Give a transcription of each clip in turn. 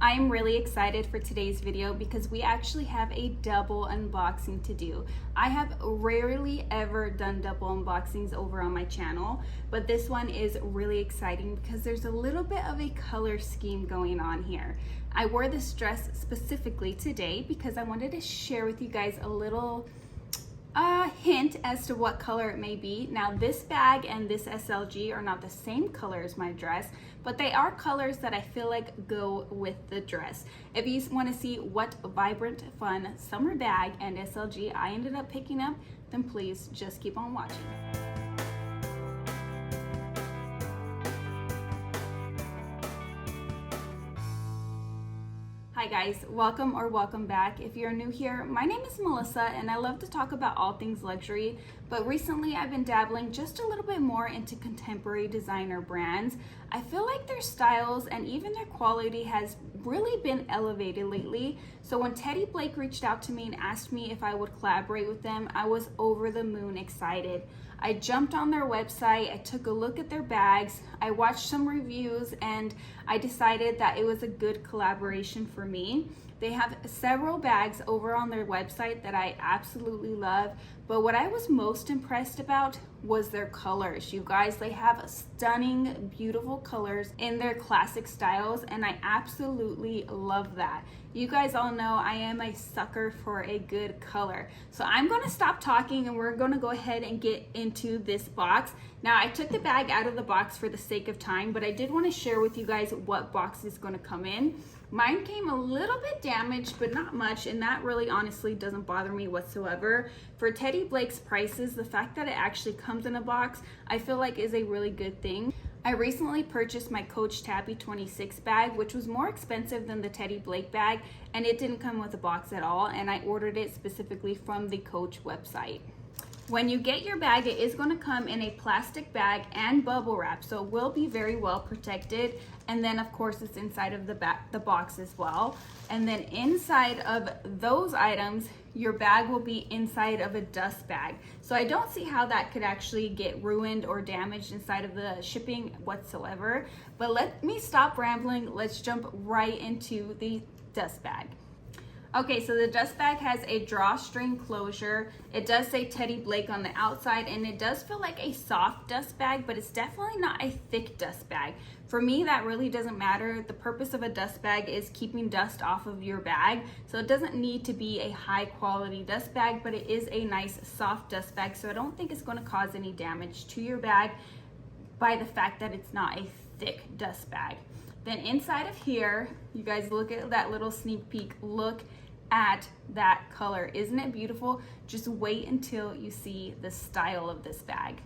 I'm really excited for today's video because we actually have a double unboxing to do. I have rarely ever done double unboxings over on my channel, but this one is really exciting because there's a little bit of a color scheme going on here. I wore this dress specifically today because I wanted to share with you guys a little hint as to what color it may be. Now this bag and this SLG are not the same color as my dress, but they are colors that I feel like go with the dress. If you want to see what vibrant, fun summer bag and SLG I ended up picking up, then please just keep on watching. Hi guys, welcome back. If you're new here, my name is Melissa and I love to talk about all things luxury, but recently I've been dabbling just a little bit more into contemporary designer brands. I feel like their styles and even their quality has really been elevated lately. So when Teddy Blake reached out to me and asked me if I would collaborate with them, I was over the moon excited. I jumped on their website, I took a look at their bags, I watched some reviews, and I decided that it was a good collaboration for me. They have several bags over on their website that I absolutely love, but what I was most impressed about was their colors. You guys, they have stunning, beautiful colors in their classic styles, and I absolutely love that. You guys all know I am a sucker for a good color. So I'm gonna stop talking and we're gonna go ahead and get into this box. Now I took the bag out of the box for the sake of time, but I did wanna share with you guys what box is gonna come in. Mine came a little bit damaged, but not much, and that really honestly doesn't bother me whatsoever. For Teddy Blake's prices, the fact that it actually comes in a box, I feel like is a really good thing. I recently purchased my Coach TABBY 26 bag, which was more expensive than the Teddy Blake bag, and it didn't come with a box at all, and I ordered it specifically from the Coach website. When you get your bag, it is going to come in a plastic bag and bubble wrap, so it will be very well protected. And then of course it's inside of the box as well. And then inside of those items, your bag will be inside of a dust bag. So I don't see how that could actually get ruined or damaged inside of the shipping whatsoever. But let me stop rambling. Let's jump right into the dust bag. Okay, so the dust bag has a drawstring closure. It does say Teddy Blake on the outside, and it does feel like a soft dust bag, but it's definitely not a thick dust bag. For me, that really doesn't matter. The purpose of a dust bag is keeping dust off of your bag, so it doesn't need to be a high quality dust bag, but it is a nice soft dust bag, so I don't think it's going to cause any damage to your bag by the fact that it's not a thick dust bag. Then inside of here, you guys look at that little sneak peek. Look at that color. Isn't it beautiful? Just wait until you see the style of this bag.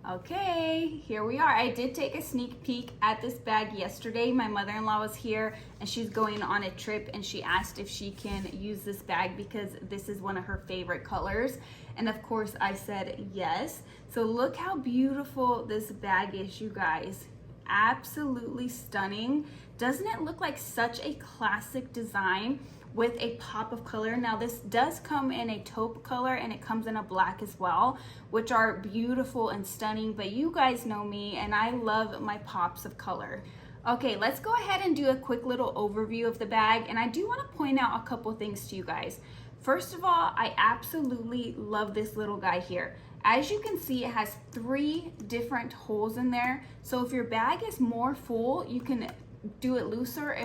Okay, here we are. I did take a sneak peek at this bag yesterday. My mother-in-law was here and she's going on a trip, and she asked if she can use this bag because this is one of her favorite colors. And of course I said yes. So look how beautiful this bag is, you guys. Absolutely stunning. Doesn't it look like such a classic design with a pop of color? Now this does come in a taupe color and it comes in a black as well, which are beautiful and stunning, but you guys know me and I love my pops of color. Okay, let's go ahead and do a quick little overview of the bag, and I do want to point out a couple things to you guys. First of all, I absolutely love this little guy here. As you can see, it has 3 different holes in there. So if your bag is more full, you can do it looser.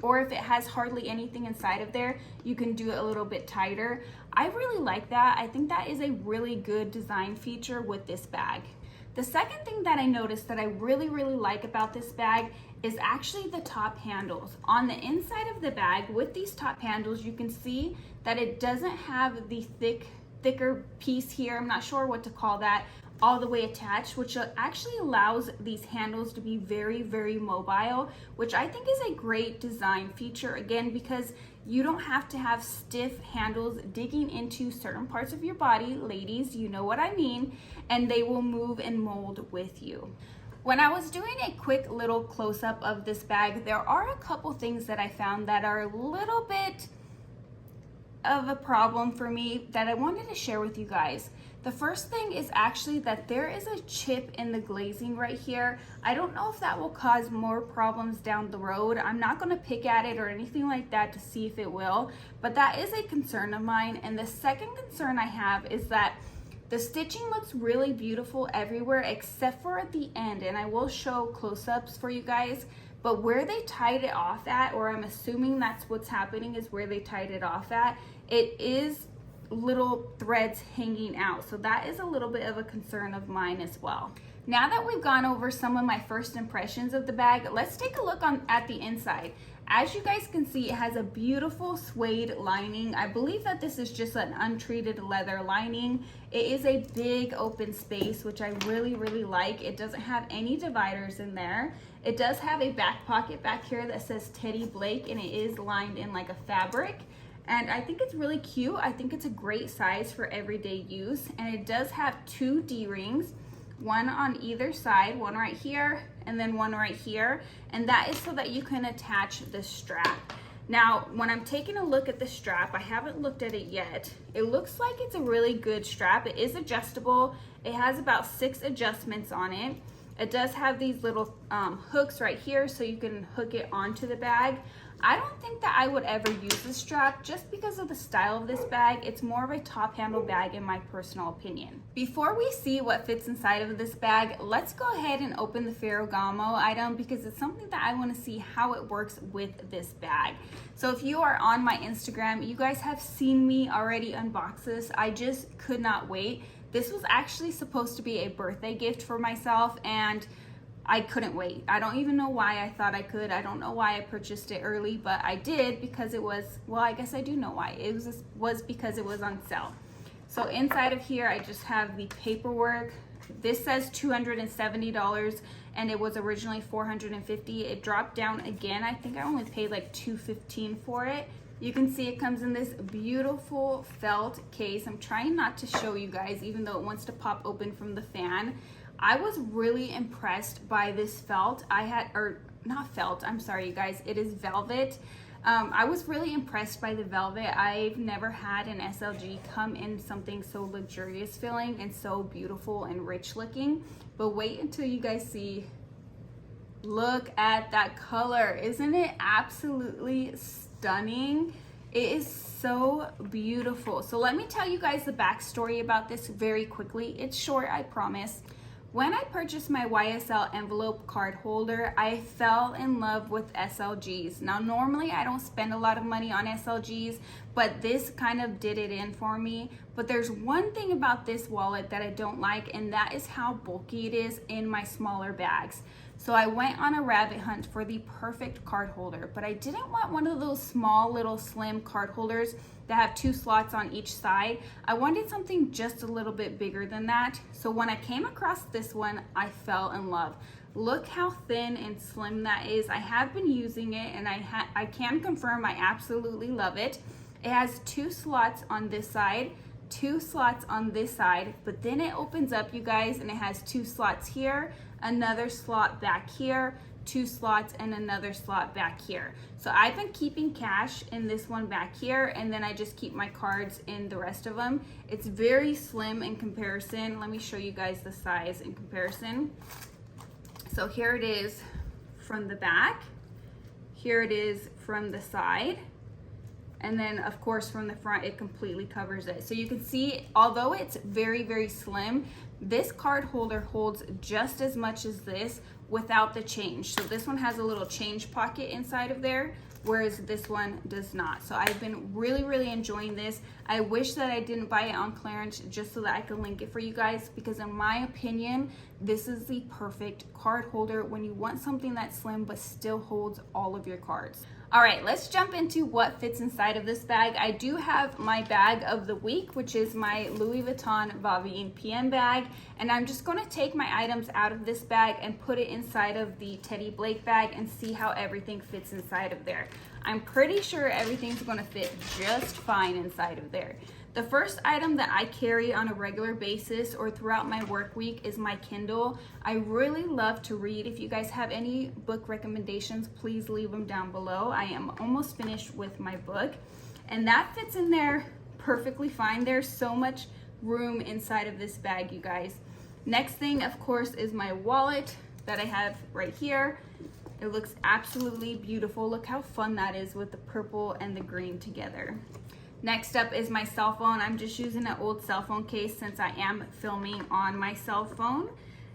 Or if it has hardly anything inside of there, you can do it a little bit tighter. I really like that. I think that is a really good design feature with this bag. The second thing that I noticed that I really like about this bag is actually the top handles. On the inside of the bag with these top handles, you can see that it doesn't have the thicker piece here. I'm not sure what to call that, all the way attached, which actually allows these handles to be very mobile, which I think is a great design feature, again, because you don't have to have stiff handles digging into certain parts of your body. Ladies, you know what I mean, and they will move and mold with you. When I was doing a quick little close-up of this bag, there are a couple things that I found that are a little bit of a problem for me that I wanted to share with you guys. The first thing is actually that there is a chip in the glazing right here. I don't know if that will cause more problems down the road. I'm not going to pick at it or anything like that to see if it will, but that is a concern of mine. And the second concern I have is that the stitching looks really beautiful everywhere except for at the end, and I will show close-ups for you guys, but where they tied it off at, or I'm assuming that's what's happening is where they tied it off at, it is little threads hanging out. So that is a little bit of a concern of mine as well. Now that we've gone over some of my first impressions of the bag, let's take a look at the inside. As you guys can see, it has a beautiful suede lining. I believe that this is just an untreated leather lining. It is a big open space, which I really, really like. It doesn't have any dividers in there. It does have a back pocket back here that says Teddy Blake, and it is lined in like a fabric. And I think it's really cute. I think it's a great size for everyday use. And it does have 2 D-rings, one on either side, one right here and then one right here. And that is so that you can attach the strap. Now, when I'm taking a look at the strap, I haven't looked at it yet. It looks like it's a really good strap. It is adjustable. It has about 6 adjustments on it. It does have these little hooks right here so you can hook it onto the bag. I don't think that I would ever use this strap just because of the style of this bag. It's more of a top handle bag in my personal opinion. Before we see what fits inside of this bag, let's go ahead and open the Ferragamo item because it's something that I want to see how it works with this bag. So if you are on my Instagram, you guys have seen me already unbox this. I just could not wait. This was actually supposed to be a birthday gift for myself, and I couldn't wait. I don't even know why I thought I could. I don't know why I purchased it early, but I did because it was, well, I guess I do know why. It was because it was on sale. So inside of here, I just have the paperwork. This says $270 and it was originally $450. It dropped down again. I think I only paid like $215 for it. You can see it comes in this beautiful felt case. I'm trying not to show you guys, even though it wants to pop open from the fan. I was really impressed by this felt. Not felt, I'm sorry you guys, it is velvet. I was really impressed by the velvet. I've never had an SLG come in something so luxurious feeling and so beautiful and rich looking. But wait until you guys see. Look at that color. Isn't it absolutely stunning? It is so beautiful. So let me tell you guys the backstory about this very quickly. It's short, I promise. When I purchased my YSL envelope card holder, I fell in love with SLGs. Now, normally I don't spend a lot of money on SLGs, but this kind of did it in for me. But there's one thing about this wallet that I don't like, and that is how bulky it is in my smaller bags. So I went on a rabbit hunt for the perfect card holder, but I didn't want one of those small little slim card holders that have 2 slots on each side. I wanted something just a little bit bigger than that. So when I came across this one, I fell in love. Look how thin and slim that is. I have been using it and I can confirm I absolutely love it. It has 2 slots on this side, 2 slots on this side, but then it opens up, you guys, and it has 2 slots here, another slot back here, 2 slots, and another slot back here. So I've been keeping cash in this one back here, and then I just keep my cards in the rest of them. It's very slim in comparison. Let me show you guys the size in comparison. So here it is from the back, here it is from the side, and then of course from the front it completely covers it. So you can see, although it's very, very slim, this card holder holds just as much as this without the change. So this one has a little change pocket inside of there, whereas this one does not. So I've been really, really enjoying this. I wish that I didn't buy it on clearance just so that I could link it for you guys, because in my opinion, this is the perfect card holder when you want something that's slim but still holds all of your cards. All right, let's jump into what fits inside of this bag. I do have my bag of the week, which is my Louis Vuitton Vavine PM bag, and I'm just going to take my items out of this bag and put it inside of the Teddy Blake bag and see how everything fits inside of there. I'm pretty sure everything's going to fit just fine inside of there. The first item that I carry on a regular basis or throughout my work week is my Kindle. I really love to read. If you guys have any book recommendations, please leave them down below. I am almost finished with my book. and that fits in there perfectly fine. There's so much room inside of this bag, you guys. Next thing, of course, is my wallet that I have right here. It looks absolutely beautiful. Look how fun that is with the purple and the green together. Next up is my cell phone. I'm just using an old cell phone case since I am filming on my cell phone.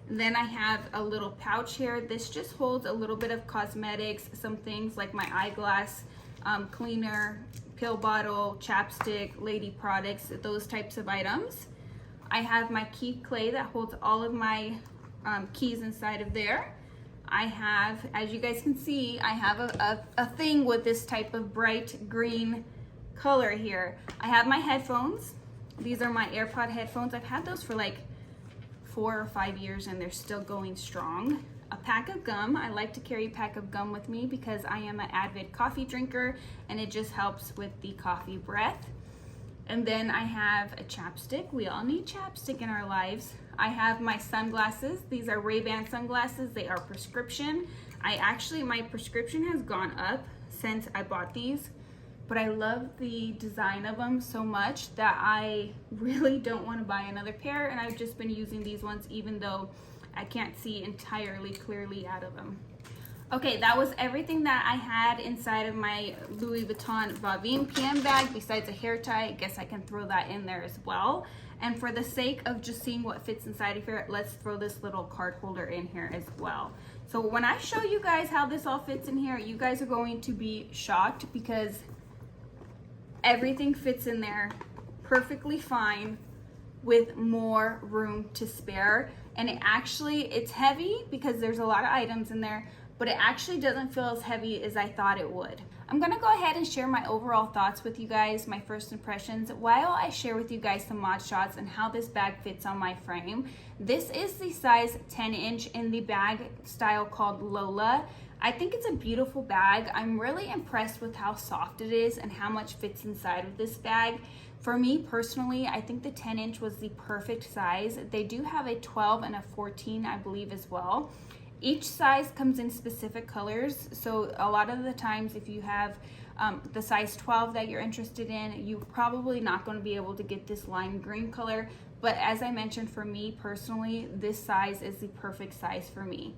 Then I have a little pouch here. This just holds a little bit of cosmetics, some things like my eyeglass cleaner, pill bottle, chapstick, lady products, those types of items. I have my key clay that holds all of my keys inside of there. I have, as you guys can see, I have a thing with this type of bright green color here. I have my headphones. These are my AirPod headphones. I've had those for like 4 or 5 years and they're still going strong. A pack of gum. I like to carry a pack of gum with me because I am an avid coffee drinker and it just helps with the coffee breath. And then I have a chapstick. We all need chapstick in our lives. I have my sunglasses. These are Ray-Ban sunglasses. They are prescription. My prescription has gone up since I bought these, but I love the design of them so much that I really don't want to buy another pair, and I've just been using these ones even though I can't see entirely clearly out of them. Okay, that was everything that I had inside of my Louis Vuitton Bavine PM bag besides a hair tie. I guess I can throw that in there as well. And for the sake of just seeing what fits inside of here, let's throw this little card holder in here as well. So when I show you guys how this all fits in here, you guys are going to be shocked because everything fits in there perfectly fine with more room to spare. And it's heavy because there's a lot of items in there, but it actually doesn't feel as heavy as I thought it would. I'm gonna go ahead and share my overall thoughts with you guys, my first impressions, while I share with you guys some mod shots and how this bag fits on my frame. This is the size 10-inch in the bag style called Lola. I think it's a beautiful bag. I'm really impressed with how soft it is and how much fits inside of this bag. For me personally, I think the 10-inch was the perfect size. They do have a 12 and a 14, I believe, as well. Each size comes in specific colors, so a lot of the times if you have the size 12 that you're interested in, you're probably not going to be able to get this lime green color, but as I mentioned, for me personally, this size is the perfect size for me.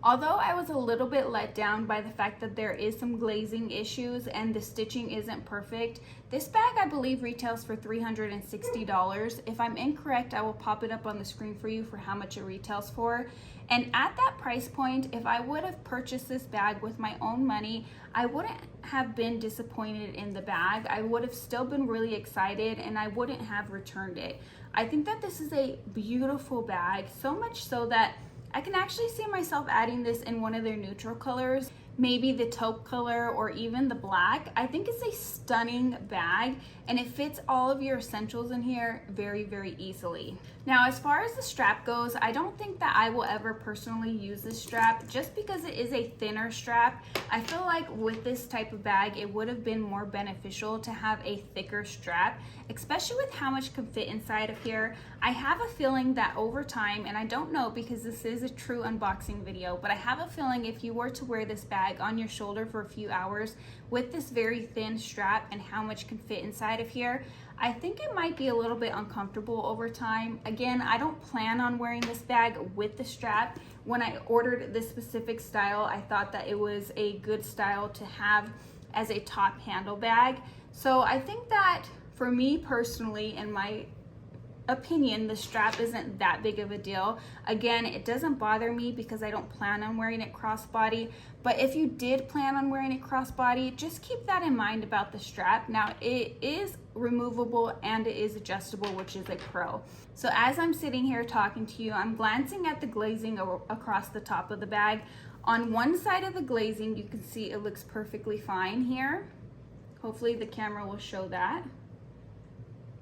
Although I was a little bit let down by the fact that there is some glazing issues and the stitching isn't perfect, this bag I believe retails for $360. If I'm incorrect, I will pop it up on the screen for you for how much it retails for. And at that price point, if I would have purchased this bag with my own money, I wouldn't have been disappointed in the bag. I would have still been really excited and I wouldn't have returned it. I think that this is a beautiful bag, so much so that I can actually see myself adding this in one of their neutral colors, maybe the taupe color or even the black. I think it's a stunning bag and it fits all of your essentials in here very, very easily. Now, as far as the strap goes, I don't think that I will ever personally use this strap just because it is a thinner strap. I feel like with this type of bag, it would have been more beneficial to have a thicker strap, especially with how much can fit inside of here. I have a feeling that over time, and I don't know because this is a true unboxing video, but I have a feeling if you were to wear this bag on your shoulder for a few hours with this very thin strap and how much can fit inside of here, I think it might be a little bit uncomfortable over time. Again, I don't plan on wearing this bag with the strap. When I ordered this specific style, I thought that it was a good style to have as a top handle bag. So I think that for me personally, in my opinion, the strap isn't that big of a deal. Again, it doesn't bother me because I don't plan on wearing it crossbody, but if you did plan on wearing it crossbody, just keep that in mind about the strap. Now, it is removable and it is adjustable, which is a pro. So as I'm sitting here talking to you, I'm glancing at the glazing across the top of the bag. On one side of the glazing, you can see it looks perfectly fine here. Hopefully the camera will show that.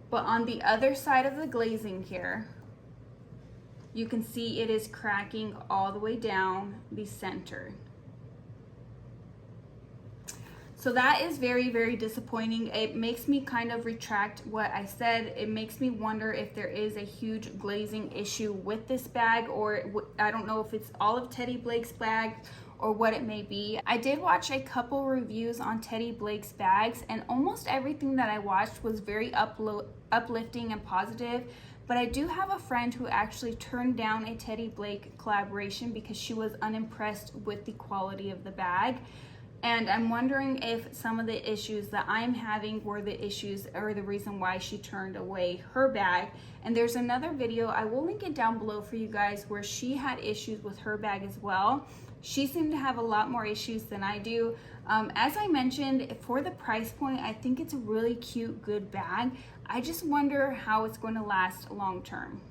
But on the other side of the glazing here, you can see it is cracking all the way down the center. So that is very, very disappointing. It makes me kind of retract what I said. It makes me wonder if there is a huge glazing issue with this bag, or I don't know if it's all of Teddy Blake's bag or what it may be. I did watch a couple reviews on Teddy Blake's bags, and almost everything that I watched was very uplifting and positive. But I do have a friend who actually turned down a Teddy Blake collaboration because she was unimpressed with the quality of the bag. And I'm wondering if some of the issues that I'm having were the issues or the reason why she turned away her bag. And there's another video, I will link it down below for you guys, where she had issues with her bag as well. She seemed to have a lot more issues than I do. As I mentioned, for the price point, I think it's a really cute, good bag. I just wonder how it's going to last long term.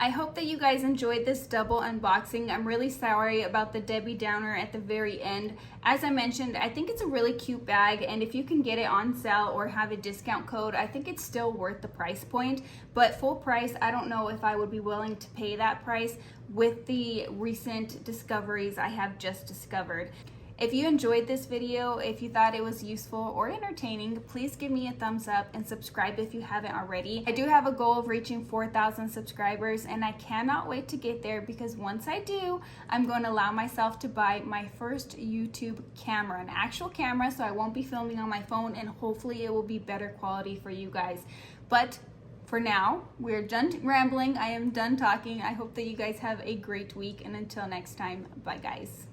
I hope that you guys enjoyed this double unboxing. I'm really sorry about the Debbie Downer at the very end. As I mentioned, I think it's a really cute bag, and if you can get it on sale or have a discount code, I think it's still worth the price point. But full price, I don't know if I would be willing to pay that price with the recent discoveries I have just discovered. If you enjoyed this video, if you thought it was useful or entertaining, please give me a thumbs up and subscribe if you haven't already. I do have a goal of reaching 4,000 subscribers, and I cannot wait to get there, because once I do, I'm going to allow myself to buy my first YouTube camera, an actual camera, so I won't be filming on my phone, and hopefully it will be better quality for you guys. But for now, we're done rambling. I am done talking. I hope that you guys have a great week, and until next time, bye guys.